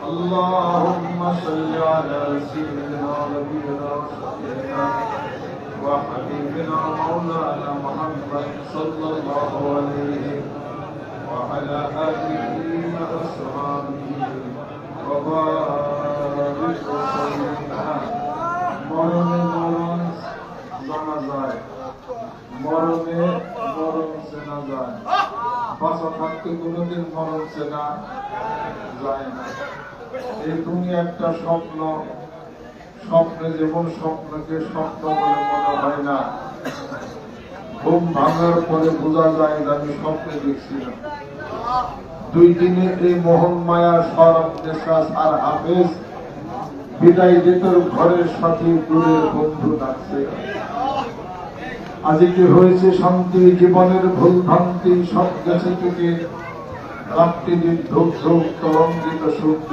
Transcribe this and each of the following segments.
اللهم صل على سيدنا ونبينا وحبيبنا مولانا محمد صلى الله عليه وعلى آله وأصحابه وبارك وسلم মরণে মরণ জানা যায়, মরণে মরণ চেনা যায়, বাঁচা থাকতে কোনোদিন মরণ চেনা যায় না। এই দুনিয়া একটা স্বপ্ন, স্বপ্নে যেমন স্বপ্নকে স্বপ্ন বলে মনে হয় না, ঘুম ভাঙার পরে বোঝা যায় আমি স্বপ্নে দেখছিলাম। 2 দিনে এই মোহন মায়া সরব নেশা সার হাফেজ বিদায় যেতর ঘরের সাথে দূরের বন্ধু ডাকছে। আজকে হয়েছে শান্তি, জীবনের ভুল ভ্রান্তি সব গেছে থেকে, রাত্রির ধূপ ধূপ তরঙ্গিত সূর্য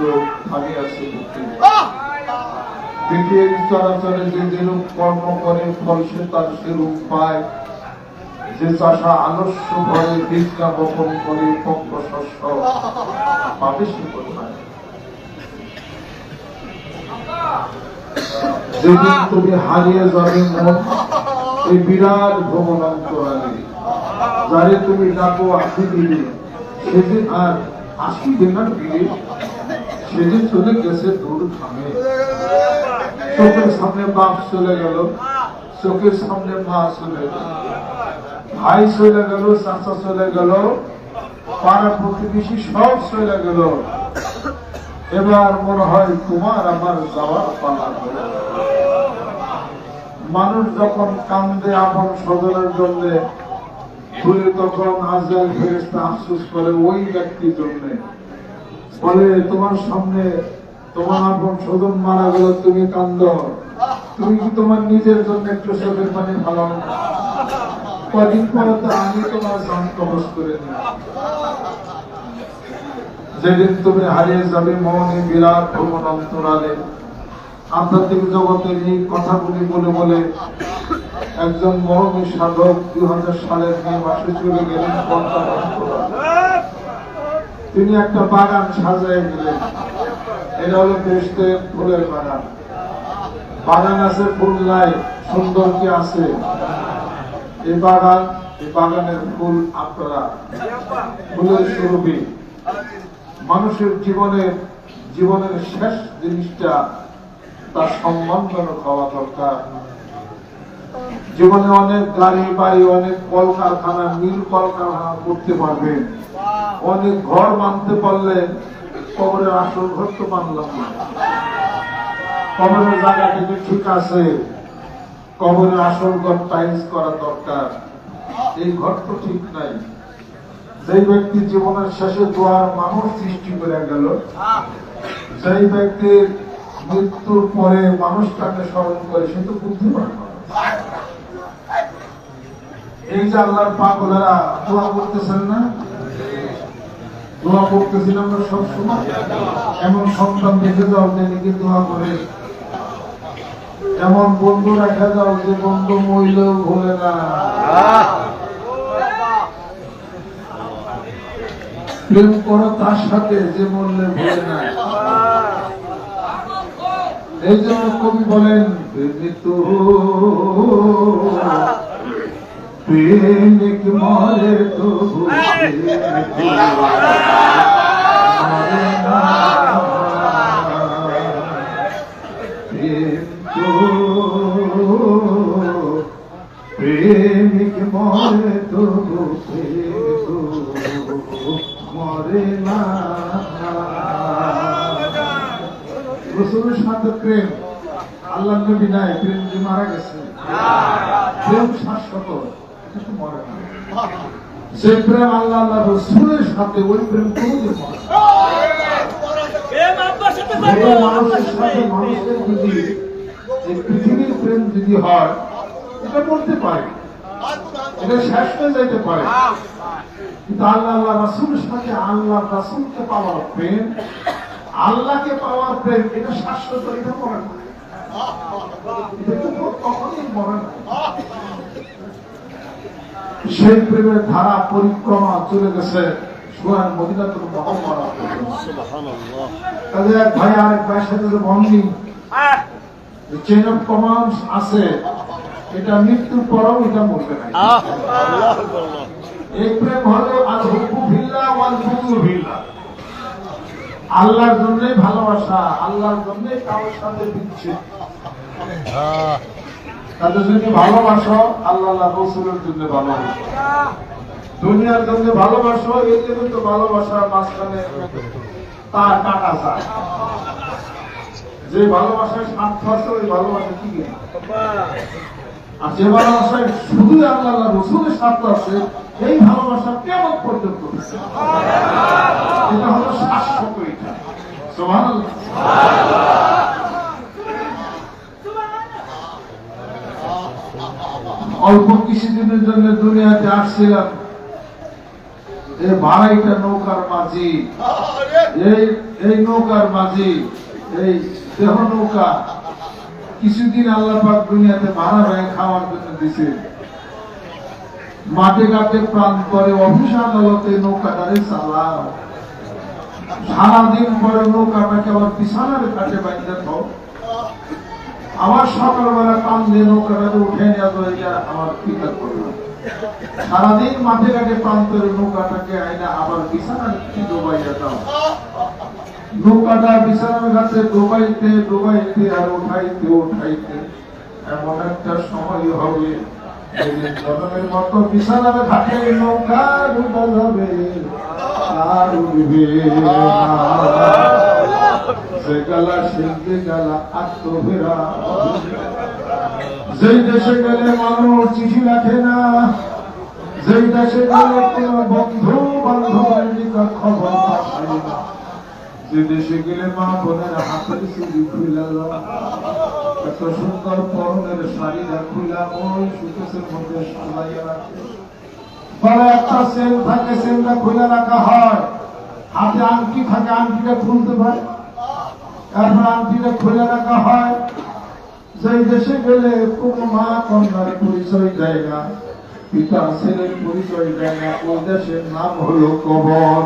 থামিয়াছে বুকে। পৃথিবীর চরাচরে যে যেরূপ কর্ম করে ফল সে তার সেরূপ পায়। যে চাষা আলস্য ভরে বিদ্যা বপন করে পক্ষ শস্য পাবে সে কোথায়? যেদিন তুমি হারিয়ে যাবে মন এই বিরাট ভ্রমণ অন্তরালে, যারে তুমি ডাকো আসি দিলে সেদিন আর আসিবে না ফিরে, সেদিন চলে গেছে দূর থামে। চোখের সামনে বাপ চলে গেল, চোখের সামনে মা চলে গেল, ভাই চলে গেল, চাচা চলে গেল, পাড়া প্রতিবেশী সব চলে গেল। এবার মনে হয় তোমার আমার যাওয়ার পালা। মানুষ যখন কান্দে আপন স্বজনের জন্য, ভুলে তখন আজরাইল ফেরেশতা আফসোস করে ওই ব্যক্তির জন্য, বলে তোমার সামনে তোমার আপন স্বজন মারা গেল, তুমি কান্দ, তুমি কি তোমার নিজের জন্য একটু চোখের পানি ভালো? কদিন পরে তো আমি তোমার জান কবজ করে নিই। যেদিন তুমি হারিয়ে যাবে মনে বিরাট ভ্রমণ অন্তরালে, আধ্যাত্মিক জগতের এই কথাগুলি বলে বলে একজন মরমী সাধক 2000 সালের মে মাসে চলে গেলেন কলকাতা। তিনি একটা বাগান সাজায় দিলেন। এটা হলো বেহেশতের ফুলের বাগান। বাগান আছে, ফুল নাই, সুন্দর কি আছে? এই বাগানের ফুল আপনারা, ফুলের স্বরূপী। মানুষের জীবনের শেষ জিনিসটা তার সম্মানজনক হওয়া দরকার। জীবনে অনেক গাড়ি বাড়ি, অনেক কলকারখানা, মিল কলকারখানা করতে পারবেন, অনেক ঘর বাঁধতে পারলে কবরের আসল ঘর তো বাঁধলাম না। কবরের জায়গা কিন্তু ঠিক আছে, কবরের আসল ঘর টাইলস করা দরকার। এই ঘর তো ঠিক নাই। যে ব্যক্তি জীবনের শেষে দোয়ার মানুষ সৃষ্টি করে গেল, সেই ব্যক্তির মৃত্যুর পরে মানুষ তাকে স্মরণ করে, সে তো বুদ্ধিমান মানুষ। এই যে আল্লাহর পাগলেরা দোয়া করতেছেন না, দোয়া করতেছিলাম আমরা সবসময়। এমন সন্তান দেখে যাও যে নিজে দোয়া করে, এমন বন্ধু রেখে যাও যে বন্ধু মইলেও ভোলে না। প্রেম করো তার সাথে যে মরলে ভোলে না। এই জন্য কবি বলেন, মৃত্যু প্রেমিক মরে তো প্রেমিক মরে তো মরে না। রসুলের সাথে প্রেম, আল্লাহ নবী নাই, প্রেম যে মারা গেছে। প্রেম শাশ্বত, কিন্তু মরে না। যে প্রেম আল্লাহ আল্লাহ রসুলের সাথে, ওই প্রেম কোনদিন মরে না। মানুষের সাথে মানুষের যদি এই পৃথিবীর প্রেম যদি হয়, এটা করতে পারে, এটা শেষ হয়ে যেতে পারে। কিন্তু আল্লাহ আল্লাহ রাসূলের সাথে আল্লাহ রাসূলকে পাওয়ার প্রেম, আল্লাহকে পাওয়ার প্রেম, এটা শাশ্বত, এটা মরে না। এটা তো কখনই মরে না। সেই প্রেমের ধারা পরিক্রমা চলে গেছে সুরান মদিনাতুল মুনাওয়ারা। সুবহানাল্লাহ। তাহলে এক ভাই আরেক ভাইয়ের সাথে যে বন্ডিং, চেইন অফ কমান্ড আছে, এটা মৃত্যুর পরও এটা মরবে না। এই প্রেম হলো আল হুব্বু ফিল্লাহ ওয়াল বুগযু ফিল্লাহ। আল্লাহর জন্যই ভালোবাসা, আল্লাহর জন্যই কারোর সাথে বিচ্ছেদ। তাদের জন্য ভালোবাসো, আল্লাহ রাসূলের জন্য ভালোবাসো। দুনিয়ার জন্য ভালোবাসো, এই জন্য তো ভালোবাসার মাঝখানে তার কাটা যায়। যে ভালোবাসায় স্বার্থ আছে, ওই ভালোবাসা কি না। আর যে ভালোবাসায় শুধু আল্লাহ রাসূলের স্বার্থ আছে, এই ভালোবাসা কেমন পর্যন্ত, এটা হলো শাশ্বত। এটা সুবহানাল্লাহ। অল্প কিছুদিনের জন্য দুনিয়াতে আসছিলাম, এই বাড়াইটা নৌকার মাঝি, এই নৌকার মাঝি, এই দেহ নৌকা কিছুদিন আল্লাহ পাক দুনিয়াতে ভাড়া হয়ে খাওয়ার জন্য দিছে। মাঠে ঘাটে প্রান্তরে অফিস আদালতে নৌকাটারে চালাও, সারাদিন পরে নৌকাটাকে আবার বিছানার কাছে বাইরে থাও, আমার সকালবেলা টান দিয়ে নৌকাটাকে উঠে নেওয়া যায়, আমার পিতা করলাম। সারাদিন মাঠে ঘাটে প্রান্তরে নৌকাটাকে আইনা আবার বিছানার ডোবাইয়া দাও। নৌকাটা বিছানার কাছে ডোবাইতে ডোবাইতে আর উঠাইতে উঠাইতে এমন একটা সময় হবে, জনমের মতো বিছানার ঘাটে নৌকা ডুবা যাবে, আর উঠবে না। সে গেলা শিল্পে গেলা আত্মভেরা। যেই দেশে গেলে মানুষ চিঠি রাখে না, যেই দেশে গেলে কোন বন্ধু বান্ধবের নিকট খবর পাঠায় না, যে দেশে গেলে মা বোনের হাতের চুরি খুলে, এত সুন্দর পরনের শাড়িটা খুলা ওই সুকেশের মধ্যে সাজাইয়া রাখে। বলে একটা সেল থাকে, সেলটা খুলে রাখা হয়। হাতে আংটি থাকে, আংটিটা খুলতে পারে, তারপর আংটিটা খুলে রাখা হয়। যেই দেশে গেলে কোন মা কন্যার পরিচয় দেয় না, পিতা ছেলের পরিচয় দেয় না, ওই দেশের নাম হলো কবর।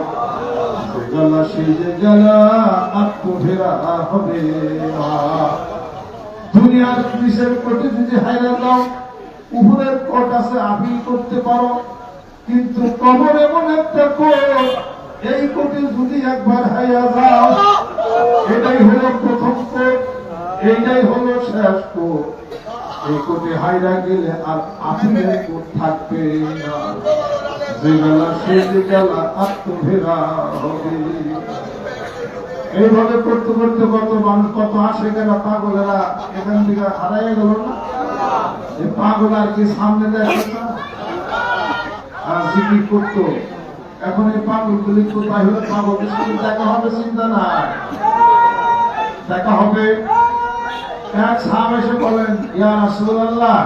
সেই যে গেলা আত্মভেরা হবে। দুনিয়ার পুলিশের কোর্টে যদি হাইরা যাও, উপরের কোর্ট আছে, আপিল করতে পারো, কিন্তু কবর এমন একটা কোর্ট, এই কোর্টে যদি একবার হাইয়া যাও, এটাই হলো প্রথম কোর্ট, এইটাই হলো শেষ কোর্ট। এই কোর্টে হাইরা গেলে আর আপিলের কোর্ট থাকবে না। যে গেলা সে যে গেলা আত্মভেরা হবে। এইভাবে করতে করতে কত মানুষ, কত আসে গেলা পাগলেরা এখান থেকে হারাইয়া গেল না। এই পাগল আর কি সামনে দেয় আর জিকির করতো, এখন এই পাগলগুলি কোথায় হলে পাগলের সাথে দেখা হবে চিন্তা নাই, দেখা হবে। এক সাহাব এসে বলেন, ইয়া রাসূলুল্লাহ,